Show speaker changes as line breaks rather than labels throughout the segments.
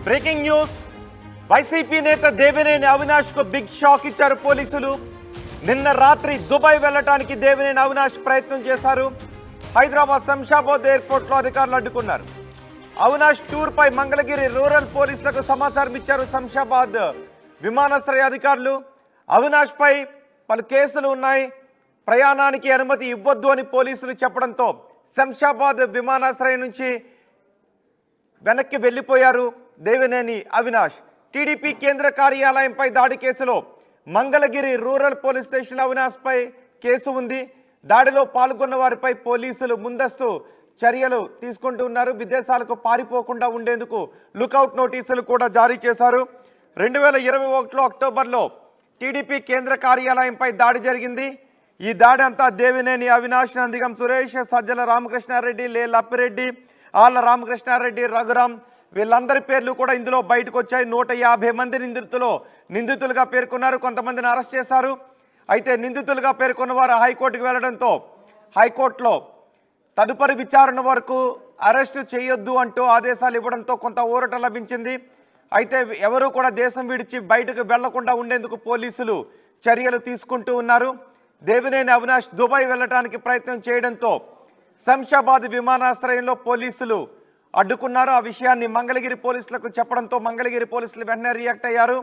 Breaking news. YCP నేత దేవినేని అవినాష్ కు big shock ఇచ్చారు పోలీసులు. నిన్న రాత్రి దుబాయ్ వెళ్లడానికి దేవినేని అవినాష్ ప్రయత్నం చేశారు. హైదరాబాద్ శంషాబాద్ ఎయిర్పోర్ట్ లో అధికారులు అడ్డుకున్నారు. అవినాష్ టూర్ పై మంగళగిరి రూరల్ పోలీసులకు సమాచారం ఇచ్చారు శంషాబాద్ విమానాశ్రయ అధికారులు. అవినాష్ పై పలు కేసులు ఉన్నాయి, ప్రయాణానికి అనుమతి ఇవ్వద్దు అని పోలీసులు చెప్పడంతో శంషాబాద్ విమానాశ్రయం నుంచి వెనక్కి వెళ్లిపోయారు దేవినేని అవినాష్. టీడీపీ కేంద్ర కార్యాలయంపై దాడి కేసులో Mangalagiri rural police station Avinash పై కేసు ఉంది. దాడిలో పాల్గొన్న వారిపై పోలీసులు ముందస్తు చర్యలు తీసుకుంటూ ఉన్నారు. విదేశాలకు పారిపోకుండా ఉండేందుకు లుకౌట్ నోటీసులు కూడా జారీ చేశారు. 2021 అక్టోబర్లో టీడీపీ కేంద్ర కార్యాలయంపై దాడి జరిగింది. ఈ దాడి అంతా దేవినేని అవినాష్, నందిగం సురేష్, సజ్జల రామకృష్ణారెడ్డి, లే లప్పిరెడ్డి, ఆళ్ల రామకృష్ణారెడ్డి, రఘురాం వీళ్ళందరి పేర్లు కూడా ఇందులో బయటకు వచ్చాయి. 150 మంది నిందితులుగా పేర్కొన్నారు. కొంతమందిని అరెస్ట్ చేశారు. అయితే నిందితులుగా పేర్కొన్న వారు హైకోర్టుకు వెళ్లడంతో హైకోర్టులో తదుపరి విచారణ వరకు అరెస్టు చేయొద్దు అంటూ ఆదేశాలు ఇవ్వడంతో కొంత ఊరట లభించింది. అయితే ఎవరూ కూడా దేశం విడిచి బయటకు వెళ్లకుండా ఉండేందుకు పోలీసులు చర్యలు తీసుకుంటూ ఉన్నారు. దేవినేని అవినాష్ దుబాయ్ వెళ్లడానికి ప్రయత్నం చేయడంతో శంషాబాద్ విమానాశ్రయంలో పోలీసులు అడ్డుకున్నారు. ఆ విషయాన్ని మంగళగిరి పోలీసులకు చెప్పడంతో మంగళగిరి పోలీసులు వెంటనే రియాక్ట్ అయ్యారు.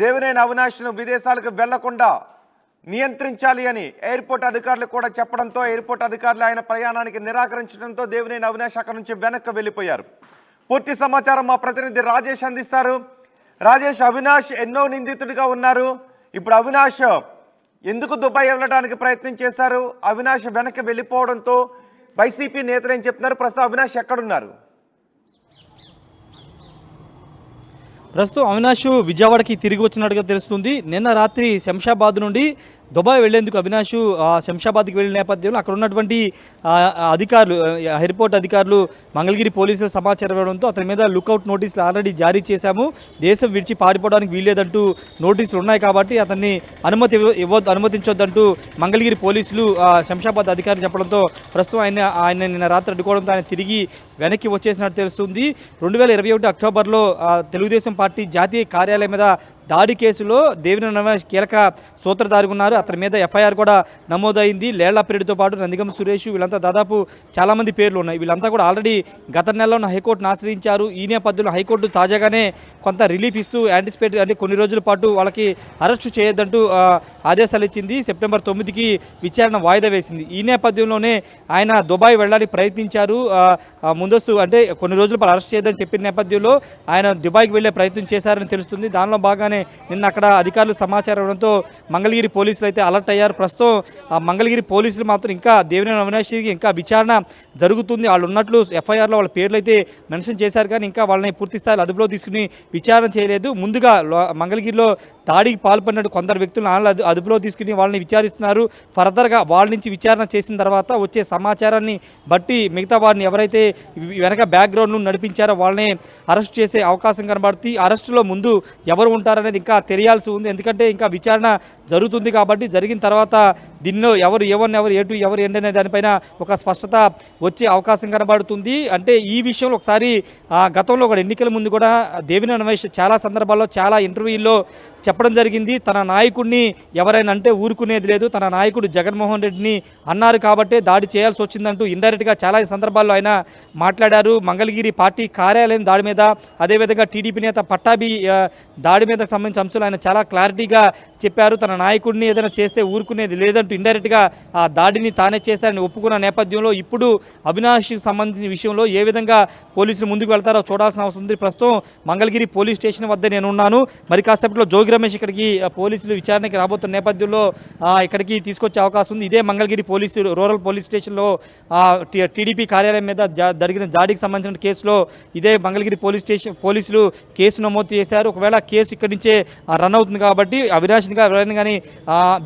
దేవినేని అవినాష్ను విదేశాలకు వెళ్లకుండా నియంత్రించాలి అని ఎయిర్పోర్ట్ అధికారులు కూడా చెప్పడంతో ఎయిర్పోర్ట్ అధికారులు ఆయన ప్రయాణానికి నిరాకరించడంతో దేవినేని అవినాష్ అక్కడి నుంచి వెనక్కి వెళ్ళిపోయారు. పూర్తి సమాచారం మా ప్రతినిధి రాజేష్ అందిస్తారు. రాజేష్, అవినాష్ ఎన్నో నిందితుడిగా ఉన్నారు. ఇప్పుడు అవినాష్ ఎందుకు దుబాయ్ వెళ్ళడానికి ప్రయత్నం చేశారు? అవినాష్ వెనక్కి వెళ్ళిపోవడంతో వైసీపీ నేతలు ఏం చెప్తున్నారు? ప్రస్తుతం అవినాష్ ఎక్కడున్నారు?
ప్రస్తుతం అవినాష్ విజయవాడకి తిరిగి వచ్చినట్టుగా తెలుస్తుంది. నిన్న రాత్రి శంషాబాద్ నుండి దుబాయ్ వెళ్లేందుకు అవినాష్ శంషాబాద్కి వెళ్ళిన నేపథ్యంలో అక్కడ ఉన్నటువంటి అధికారులు, ఎయిర్పోర్ట్ అధికారులు మంగళగిరి పోలీసులు సమాచారం ఇవ్వడంతో అతని మీద లుకౌట్ నోటీసులు ఆల్రెడీ జారీ చేశాము, దేశం విడిచి పారిపోవడానికి వీల్లేదంటూ నోటీసులు ఉన్నాయి కాబట్టి అతన్ని అనుమతించొద్దంటూ మంగళగిరి పోలీసులు శంషాబాద్ అధికారులు చెప్పడంతో ప్రస్తుతం ఆయన నిన్న రాత్రి అడ్డుకోవడంతో ఆయన తిరిగి వెనక్కి వచ్చేసినట్టు తెలుస్తుంది. 2021 అక్టోబర్లో తెలుగుదేశం పార్టీ జాతీయ కార్యాలయం మీద దాడి కేసులో దేవినేని అవినాష్ కీలక సూత్రధారిగా ఉన్నారు. అతని మీద ఎఫ్ఐఆర్ కూడా నమోదైంది. లేళ్లపరెడ్డితో పాటు నందిగం సురేష్ వీళ్ళంతా దాదాపు చాలామంది పేర్లు ఉన్నాయి. వీళ్ళంతా కూడా ఆల్రెడీ గత నెలలో హైకోర్టును ఆశ్రయించారు. ఈ నేపథ్యంలో హైకోర్టు తాజాగానే కొంత రిలీఫ్ ఇస్తూ యాంటిసిపేట్ అంటే కొన్ని రోజుల పాటు వాళ్ళకి అరెస్టు చేయొద్దంటూ ఆదేశాలు ఇచ్చింది. సెప్టెంబర్ 9కి విచారణ వాయిదా వేసింది. ఈ నేపథ్యంలోనే ఆయన దుబాయ్ వెళ్ళడానికి ప్రయత్నించారు. ముందస్తు అంటే కొన్ని రోజుల పాటు అరెస్ట్ చేయొద్దని చెప్పిన నేపథ్యంలో ఆయన దుబాయ్కి వెళ్లే ప్రయత్నం చేశారని తెలుస్తుంది. దానిలో భాగంగానే నిన్న అక్కడ అధికారులు సమాచారం ఇవ్వడంతో మంగళగిరి పోలీసులు అయితే అలర్ట్ అయ్యారు. ప్రస్తుతం మంగళగిరి పోలీసులు మాత్రం ఇంకా దేవినేని అవినాష్కి ఇంకా విచారణ జరుగుతుంది. వాళ్ళు ఉన్నట్లు ఎఫ్ఐఆర్లో వాళ్ళ పేర్లు అయితే మెన్షన్ చేశారు, కానీ ఇంకా వాళ్ళని పూర్తి స్థాయిలో అదుపులో తీసుకుని విచారణ చేయలేదు. ముందుగా మంగళగిరిలో దాడికి పాల్పడినట్టు కొందరు వ్యక్తులను అదుపులో తీసుకుని వాళ్ళని విచారిస్తున్నారు. ఫర్దర్గా వాళ్ళ నుంచి విచారణ చేసిన తర్వాత వచ్చే సమాచారాన్ని బట్టి మిగతా వారిని ఎవరైతే వెనక బ్యాక్గ్రౌండ్ను నడిపించారో వాళ్ళని అరెస్ట్ చేసే అవకాశం కనబడుతుంది. అరెస్టులో ముందు ఎవరు ఉంటారనేది ఇంకా తెలియాల్సి ఉంది, ఎందుకంటే ఇంకా విచారణ జరుగుతుంది కాబట్టి. జరిగిన తర్వాత దీనిలో ఎవరు ఎవరు ఏంటనే దానిపైన ఒక స్పష్టత వచ్చే అవకాశం కనబడుతుంది. అంటే ఈ విషయంలో ఒకసారి గతంలో కూడా ఎన్నికల ముందు కూడా దేవినేని అవినాష్ చాలా సందర్భాల్లో చాలా ఇంటర్వ్యూల్లో చెప్పడం జరిగింది. తన నాయకుడిని ఎవరైనా అంటే ఊరుకునేది లేదు, తన నాయకుడు జగన్మోహన్ రెడ్డిని అన్నారు కాబట్టే దాడి చేయాల్సి వచ్చిందంటూ ఇండైరెక్ట్గా చాలా సందర్భాల్లో ఆయన మాట్లాడారు. మంగళగిరి పార్టీ కార్యాలయం దాడి మీద, అదేవిధంగా టీడీపీ నేత పట్టాభి దాడి మీద సంబంధించిన అంశాలు ఆయన చాలా క్లారిటీగా చెప్పారు. తన నాయకుడిని ఏదైనా చేస్తే ఊరుకునేది లేదంటూ ఇండైరెక్ట్గా ఆ దాడిని తానే చేస్తారని ఒప్పుకున్న నేపథ్యంలో ఇప్పుడు అవినాష్కి సంబంధించిన విషయంలో ఏ విధంగా పోలీసులు ముందుకు వెళ్తారో చూడాల్సిన అవసరం ఉంది. ప్రస్తుతం మంగళగిరి పోలీస్ స్టేషన్ వద్ద నేను ఉన్నాను. మరి కాసేపట్లో జోగి రమేష్ ఇక్కడికి పోలీసులు విచారణకి రాబోతున్న నేపథ్యంలో ఇక్కడికి తీసుకొచ్చే అవకాశం ఉంది. ఇదే మంగళగిరి రూరల్ పోలీస్ స్టేషన్లో టీడీపీ కార్యాలయం మీద జరిగిన దాడికి సంబంధించిన కేసులో ఇదే మంగళగిరి పోలీసులు కేసు నమోదు చేశారు. ఒకవేళ కేసు ఇక్కడి నుంచే రన్ అవుతుంది కాబట్టి అవినాష్గా ఎవరైనా కానీ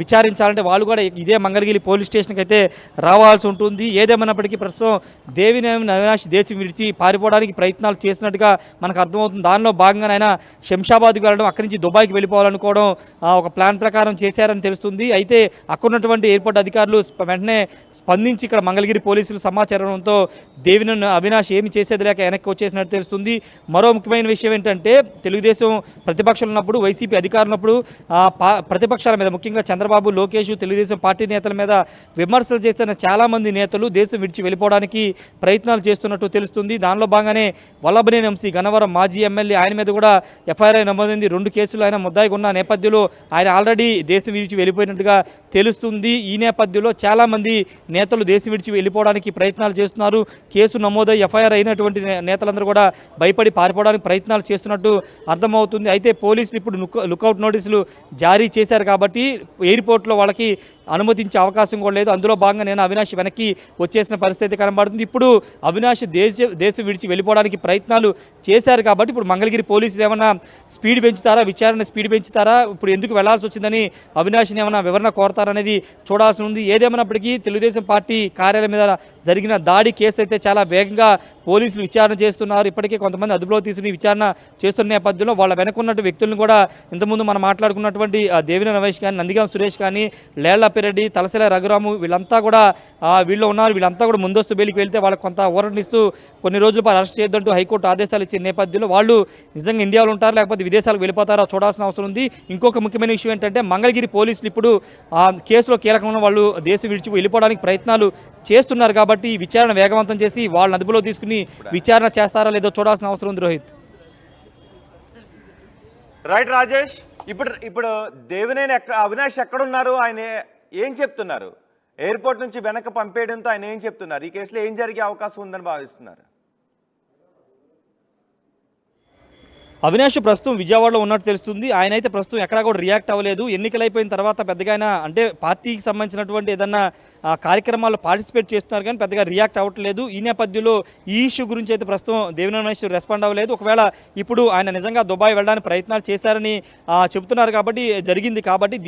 విచారించాలంటే వాళ్ళు కూడా ఇదే మంగళగిరి పోలీస్ స్టేషన్కి అయితే రావాల్సి ఉంటుంది. ఏదేమన్నప్పటికీ ప్రస్తుతం దేవినేని అవినాష్ దేశం విడిచి పారిపోవడానికి ప్రయత్నాలు చేసినట్టుగా మనకు అర్థమవుతుంది. దానిలో భాగంగా ఆయన శంషాబాద్కి వెళ్ళడం, అక్కడి నుంచి దుబాయ్కి వెళ్ళిపోవాలనుకోవడం ఒక ప్లాన్ ప్రకారం చేశారని తెలుస్తుంది. అయితే అక్కడ ఉన్నటువంటి ఎయిర్పోర్ట్ అధికారులు వెంటనే స్పందించి ఇక్కడ మంగళగిరి పోలీసులు సమాచారంతో దేవినేని అవినాష్ ఏమి చేసేది లేక వెనక్కి వచ్చేసినట్టు తెలుస్తుంది. మరో ముఖ్యమైన విషయం ఏంటంటే తెలుగుదేశం ప్రతిపక్షాలు ఉన్నప్పుడు, వైసీపీ అధికారులు ఉన్నప్పుడు ప్రతిపక్షాల మీద ముఖ్యంగా చంద్రబాబు, లోకేష్, తెలుగుదేశం పార్టీ నేతల మీద విమర్శలు చేసిన చాలామంది నేతలు దేశం విడిచి వెళ్ళిపోవడానికి ప్రయత్నాలు చేస్తున్నట్టు తెలుస్తుంది. దానిలో భాగంగానే వల్లభనేని వంశీ గన్నవరం మాజీ ఎమ్మెల్యే, ఆయన మీద కూడా ఎఫ్ఐఆర్ నమోదైంది. 2 కేసులు ఆయన ముద్దాయిగా ఉన్న నేపథ్యంలో ఆయన ఆల్రెడీ దేశం విడిచి వెళ్ళిపోయినట్టుగా తెలుస్తుంది. ఈ నేపథ్యంలో చాలామంది నేతలు దేశం విడిచి వెళ్ళిపోవడానికి ప్రయత్నాలు చేస్తున్నారు. కేసు నమోదై ఎఫ్ఐఆర్ అయినటువంటి నేతలందరూ కూడా భయపడి పారిపోవడానికి ప్రయత్నాలు చేస్తున్నట్టు అర్థమవుతుంది. అయితే పోలీసులు ఇప్పుడు లుకౌట్ నోటీసులు జారీ చేశారు కాబట్టి ఎయిర్పోర్ట్లో వాళ్ళకి అనుమతించే అవకాశం కూడా లేదు. అందులో భాగంగా నేను అవినాష్ వెనక్కి వచ్చేసిన పరిస్థితి కనబడుతుంది. ఇప్పుడు అవినాష్ దేశం విడిచి వెళ్ళిపోవడానికి ప్రయత్నాలు చేశారు కాబట్టి ఇప్పుడు మంగళగిరి పోలీసులు ఏమన్నా స్పీడ్ పెంచుతారా, విచారణ స్పీడ్ పెంచుతారా, ఇప్పుడు ఎందుకు వెళ్లాల్సి వచ్చిందని అవినాష్ని ఏమైనా వివరణ కోరతారనేది చూడాల్సి ఉంది. ఏదేమైనప్పటికీ తెలుగుదేశం పార్టీ కార్యాలయం మీద జరిగిన దాడి కేసు అయితే చాలా వేగంగా పోలీసులు విచారణ చేస్తున్నారు. ఇప్పటికే కొంతమంది అదుపులో తీసుకుని విచారణ చేస్తున్న నేపథ్యంలో వాళ్ళ వెనకున్నటువంటి వ్యక్తులను కూడా ఇంతకుముందు మనం మాట్లాడుకున్నటువంటి దేవినేని రమేష్ కానీ, నందిగాం సురేష్ కానీ, లేళ్లపిరెడ్డి, తలసిల రఘురాము వీళ్ళంతా కూడా వీళ్ళు ఉన్నారు. వీళ్ళంతా కూడా ముందస్తు బెయిల్కి వెళ్తే వాళ్ళకి కొంత ఊరటనిస్తూ కొన్ని రోజుల పాటు అరెస్ట్ చేయొద్దంటూ హైకోర్టు ఆదేశాలు ఇచ్చిన నేపథ్యంలో వాళ్ళు నిజంగా ఇండియాలో ఉంటారు లేకపోతే విదేశాలకు వెళ్ళిపోతారో చూడాల్సిన అవసరం ఉంది. ఇంకొక ముఖ్యమైన విషయం ఏంటంటే మంగళగిరి పోలీసులు ఇప్పుడు ఆ కేసులో కీలకంగా వాళ్ళు దేశం విడిచి వెళ్ళిపోవడానికి ప్రయత్నాలు చేస్తున్నారు కాబట్టి విచారణ వేగవంతం చేసి వాళ్ళని అదుపులో తీసుకుని విచారణ చేస్తారా లేదో చూడాల్సిన అవసరం ఉంది. రోహిత్.
రైట్ రాజేష్, ఇప్పుడు దేవినేని అవినాష్ ఎక్కడున్నారు, ఆయన ఏం చెప్తున్నారు? ఎయిర్పోర్ట్ నుంచి వెనక్కి పంపేయడంతో ఆయన ఏం చెప్తున్నారు? ఈ కేసులో ఏం జరిగే అవకాశం ఉందని భావిస్తున్నారు?
అవినాష్ ప్రస్తుతం విజయవాడలో ఉన్నట్టు తెలుస్తుంది. ఆయన అయితే ప్రస్తుతం ఎక్కడా కూడా రియాక్ట్ అవ్వలేదు. ఎన్నికలు అయిపోయిన తర్వాత పెద్దగా ఆయన అంటే పార్టీకి సంబంధించినటువంటి ఏదన్నా కార్యక్రమాల్లో పార్టిసిపేట్ చేస్తున్నారు కానీ పెద్దగా రియాక్ట్ అవ్వట్లేదు. ఈ నేపథ్యంలో ఈ ఇష్యూ గురించి అయితే ప్రస్తుతం దేవినేని అవినాష్ రెస్పాండ్ అవ్వలేదు. ఒకవేళ ఇప్పుడు ఆయన నిజంగా దుబాయ్ వెళ్ళడానికి ప్రయత్నాలు చేశారని చెబుతున్నారు కాబట్టి జరిగింది కాబట్టి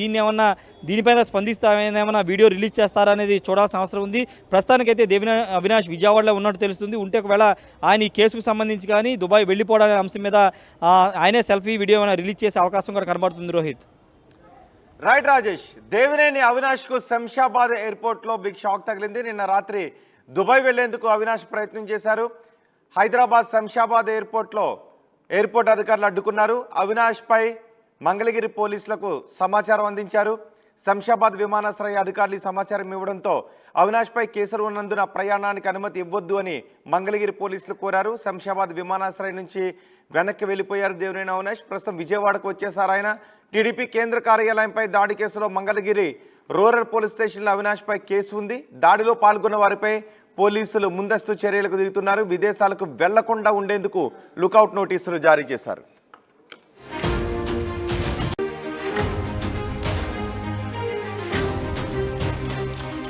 దీనిపైన స్పందిస్తామేమైనా వీడియో రిలీజ్ చేస్తారా అనేది చూడాల్సిన అవసరం ఉంది. ప్రస్తుతానికైతే దేవినేని అవినాష్ విజయవాడలో ఉన్నట్టు తెలుస్తుంది. ఉంటే ఒకవేళ ఆయన ఈ కేసుకు సంబంధించి కానీ దుబాయ్ వెళ్ళిపోవడానికి అంశం మీద ఆయనే సెల్ఫీ వీడియో రిలీజ్ చేసే అవకాశం కూడా కనబడుతుంది. రోహిత్.
రైట్ రాజేష్, దేవినేని అవినాష్ కు శంషాబాద్ ఎయిర్పోర్ట్ లో బిగ్ షాక్ తగిలింది. నిన్న రాత్రి దుబాయ్ వెళ్లేందుకు అవినాష్ ప్రయత్నం చేశారు. హైదరాబాద్ శంషాబాద్ ఎయిర్పోర్ట్ అధికారులు అడ్డుకున్నారు. అవినాష్ పై మంగళగిరి పోలీసులకు సమాచారం అందించారు. శంషాబాద్ విమానాశ్రయ అధికారులు ఈ సమాచారం ఇవ్వడంతో అవినాష్ పై కేసులు ఉన్నందున ప్రయాణానికి అనుమతి ఇవ్వొద్దు అని మంగళగిరి పోలీసులు కోరారు. శంషాబాద్ విమానాశ్రయం నుంచి వెనక్కి వెళ్ళిపోయారు దేవినేని అవినాష్. ప్రస్తుతం విజయవాడకు వచ్చేసారు ఆయన. టీడీపీ కేంద్ర కార్యాలయంపై దాడి కేసులో మంగళగిరి రూరల్ పోలీస్ స్టేషన్లో అవినాష్ పై కేసు ఉంది. దాడిలో పాల్గొన్న వారిపై పోలీసులు ముందస్తు చర్యలకు దిగుతున్నారు. విదేశాలకు వెళ్లకుండా ఉండేందుకు లుకౌట్ నోటీసులు జారీ చేశారు.